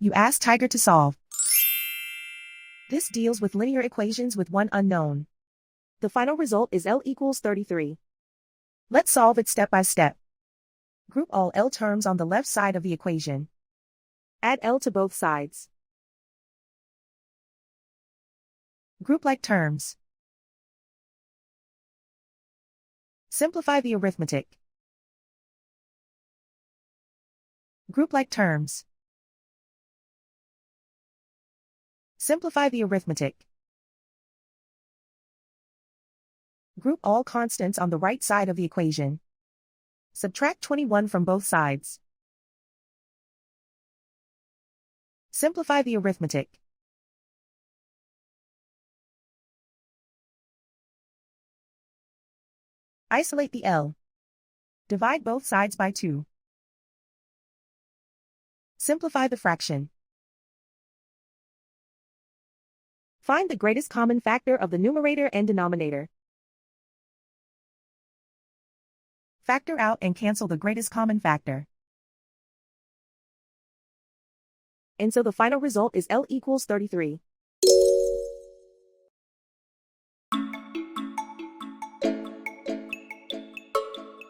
You ask Tiger to solve. This deals with linear equations with one unknown. The final result is L equals 33. Let's solve it step by step. Group all L terms on the left side of the equation. Add L to both sides. Group like terms. Simplify the arithmetic. Group like terms. Simplify the arithmetic. Group all constants on the right side of the equation. Subtract 21 from both sides. Simplify the arithmetic. Isolate the L. Divide both sides by 2. Simplify the fraction. Find the greatest common factor of the numerator and denominator. Factor out and cancel the greatest common factor. And so the final result is L equals 33.